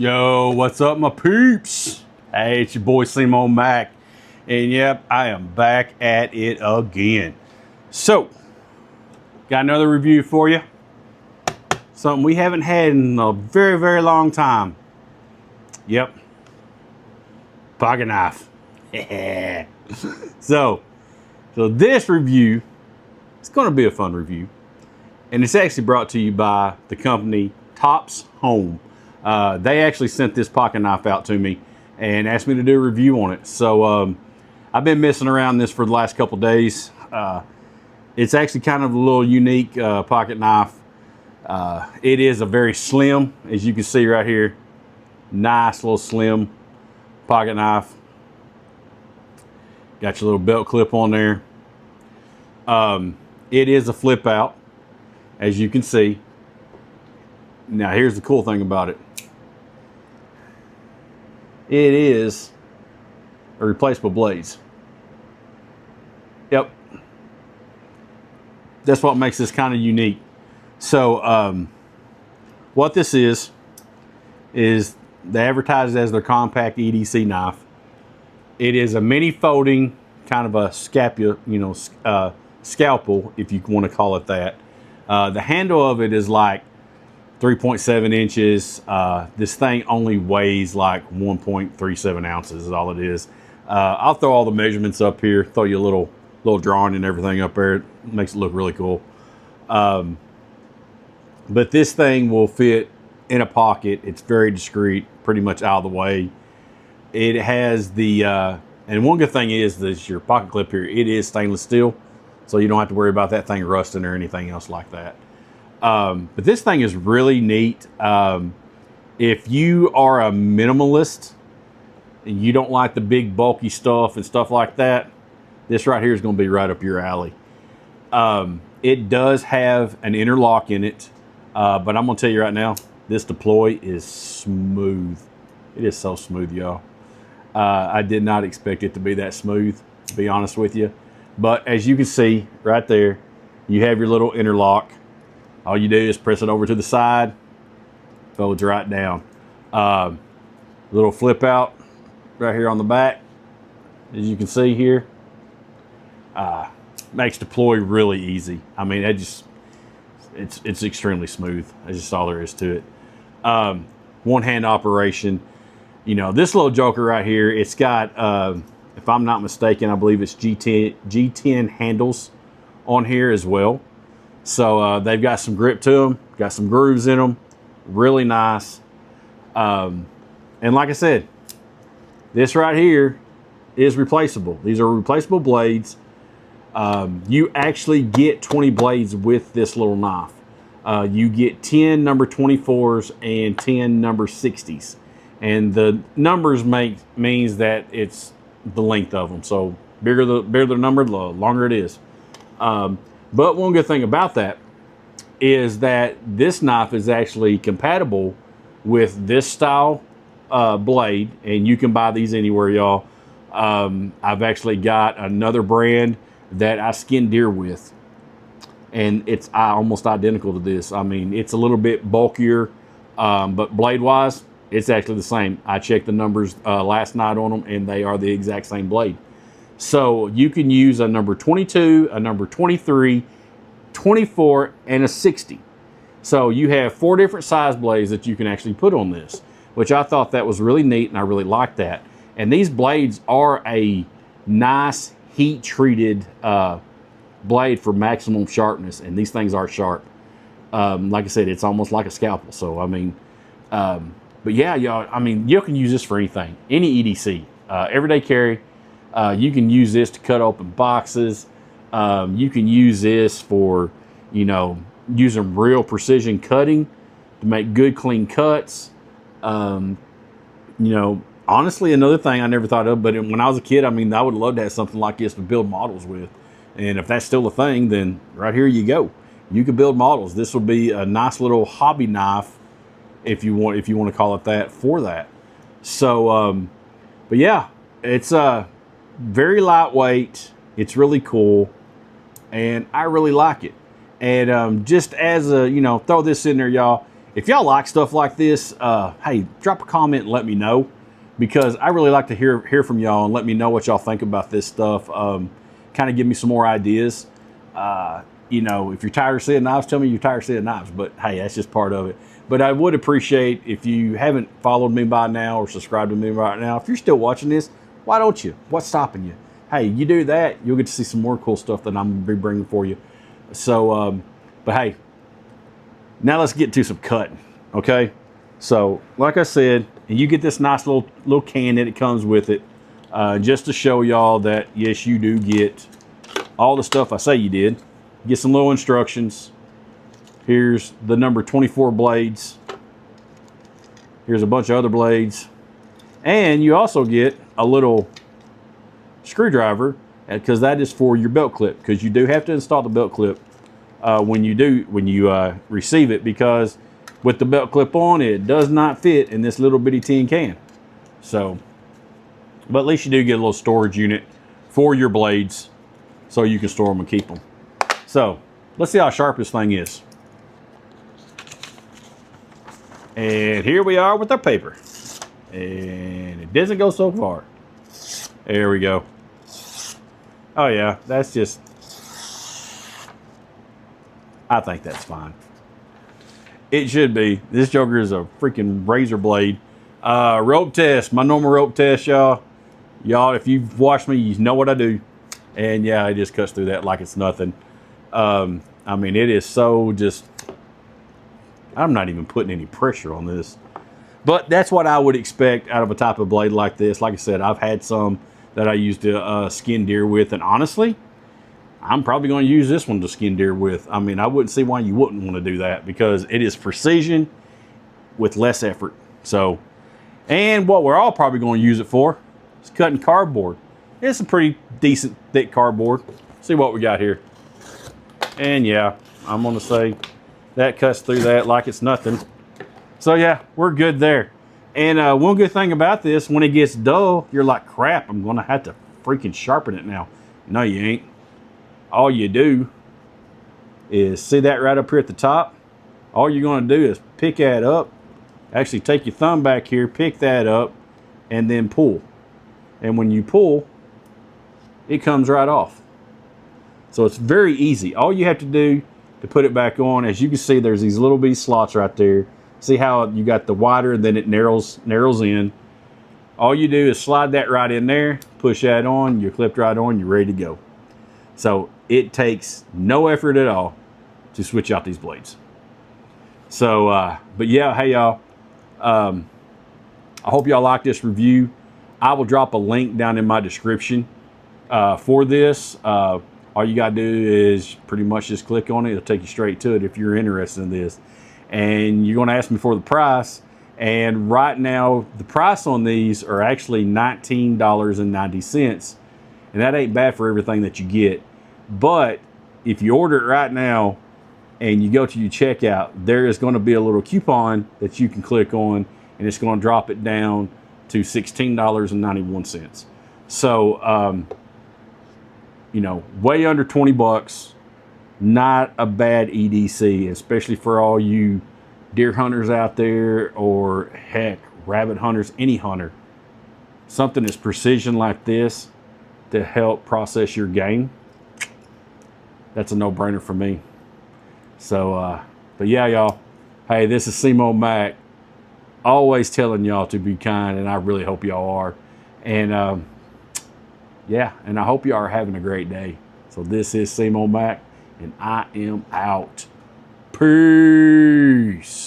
Yo, what's up, my peeps? Hey, it's your boy SEMO-MAC, and yep, I am back at it again. So, got another review for you. Something we haven't had in a very, very long time. Yep, pocket knife. so this review, it's going to be a fun review, and it's actually brought to you by the company Tops Home. They actually sent this pocket knife out to me and asked me to do a review on it. So I've been messing around this for the last couple days. It's actually kind of a little unique pocket knife. It is a very slim, as you can see right here. Nice little slim pocket knife. Got your little belt clip on there. It is a flip out, as you can see. Now here's the cool thing about it. It is a replaceable blades. Yep. That's what makes this kind of unique. So what this is they advertise it as their compact EDC knife. It is a mini folding kind of a scalpel, scalpel, if you want to call it that. The handle of it is like 3.7 inches. This thing only weighs like 1.37 ounces is all it is. I'll throw all the measurements up here, throw you a little drawing and everything up there. It makes it look really cool. But this thing will fit in a pocket. It's very discreet, pretty much out of the way. It has the, and one good thing is this, your pocket clip here, it is stainless steel. So you don't have to worry about that thing rusting or anything else like that. But this thing is really neat. If you are a minimalist and you don't like the big bulky stuff and stuff like that, this right here is going to be right up your alley. It does have an interlock in it, but I'm going to tell you right now, this deploy is smooth. It is so smooth, y'all. I did not expect it to be that smooth, to be honest with you. But as you can see right there, you have your little interlock. All you do is press it over to the side, folds right down. Little flip out right here on the back, as you can see here. Makes deploy really easy. I mean, it's extremely smooth. That's just all there is to it. One hand operation. This little joker right here, it's got, if I'm not mistaken, I believe it's G10 handles on here as well. So they've got some grip to them, got some grooves in them, really nice. And like I said, this right here is replaceable. These are replaceable blades. You actually get 20 blades with this little knife. You get 10 number 24s and 10 number 60s. And the numbers means that it's the length of them. So bigger the number, the longer it is. But one good thing about that is that this knife is actually compatible with this style blade, and you can buy these anywhere, y'all. I've actually got another brand that I skin deer with, and it's almost identical to this. I mean, it's a little bit bulkier, but blade-wise, it's actually the same. I checked the numbers last night on them, and they are the exact same blade. So you can use a number 22, a number 23, 24, and a 60. So you have 4 different size blades that you can actually put on this, which I thought that was really neat, and I really liked that. And these blades are a nice heat-treated blade for maximum sharpness, and these things are sharp. Like I said, it's almost like a scalpel. So, I mean, but yeah, y'all, I mean, you can use this for anything, any EDC, everyday carry. You can use this to cut open boxes. You can use this for, using real precision cutting to make good, clean cuts. Honestly, another thing I never thought of, but when I was a kid, I mean, I would love to have something like this to build models with. And if that's still a thing, then right here you go. You can build models. This will be a nice little hobby knife, if you want to call it that, for that. So, but yeah, it's very lightweight. It's really cool, and I really like it. And just as a, throw this in there, y'all. if y'all like stuff like this, hey, drop a comment and let me know, because I really like to hear from y'all and let me know what y'all think about this stuff. Kind of give me some more ideas. You know, if you're tired of seeing knives, tell me you're tired of seeing knives, but hey, that's just part of it. But I would appreciate if you haven't followed me by now or subscribed to me right now. If you're still watching this, why don't you? What's stopping you? Hey, you do that, you'll get to see some more cool stuff that I'm going to be bringing for you. So, but hey, now let's get to some cutting, okay? So, like I said, and you get this nice little can that it comes with it, just to show y'all that, yes, you do get all the stuff I say you did. Get some little instructions. Here's the number 24 blades. Here's a bunch of other blades. And you also get a little screwdriver, because that is for your belt clip, because you do have to install the belt clip when you receive it, because with the belt clip on, it does not fit in this little bitty tin can. So, but at least you do get a little storage unit for your blades, so you can store them and keep them. So let's see how sharp this thing is. And here we are with our paper. And it doesn't go so far. There we go. Oh yeah, that's just, I think that's fine. It should be. This joker is a freaking razor blade. Rope test, my normal rope test, y'all. Y'all, if you've watched me, you know what I do. And yeah, it just cuts through that like it's nothing. I mean, it is so just, I'm not even putting any pressure on this. But that's what I would expect out of a type of blade like this. Like I said, I've had some that I used to skin deer with, and honestly, I'm probably going to use this one to skin deer with. I mean, I wouldn't see why you wouldn't want to do that, because it is precision with less effort. So, and what we're all probably going to use it for is cutting cardboard. It's a pretty decent thick cardboard. See what we got here. And yeah, I'm going to say that cuts through that like it's nothing. So yeah, we're good there. And one good thing about this, when it gets dull, you're like, crap, I'm going to have to freaking sharpen it now. No, you ain't. All you do is, see that right up here at the top? All you're going to do is pick that up. Actually, take your thumb back here, pick that up, and then pull. And when you pull, it comes right off. So it's very easy. All you have to do to put it back on, as you can see, there's these little bitty slots right there. See how you got the wider, and then it narrows in. All you do is slide that right in there, push that on, you're clipped right on, you're ready to go. So it takes no effort at all to switch out these blades. So, but yeah, hey y'all, I hope y'all like this review. I will drop a link down in my description for this. All you gotta do is pretty much just click on it. It'll take you straight to it if you're interested in this. And you're gonna ask me for the price. And right now, the price on these are actually $19.90. And that ain't bad for everything that you get. But if you order it right now and you go to your checkout, there is gonna be a little coupon that you can click on, and it's gonna drop it down to $16.91. So, you know, way under 20 bucks. Not a bad EDC, especially for all you deer hunters out there, or heck, rabbit hunters, any hunter. Something that's precision like this to help process your game, that's a no-brainer for me. So, but yeah, y'all, hey, this is SEMO-MAC, always telling y'all to be kind, and I really hope y'all are. And yeah, and I hope y'all are having a great day. So this is SEMO-MAC, and I am out. Peace.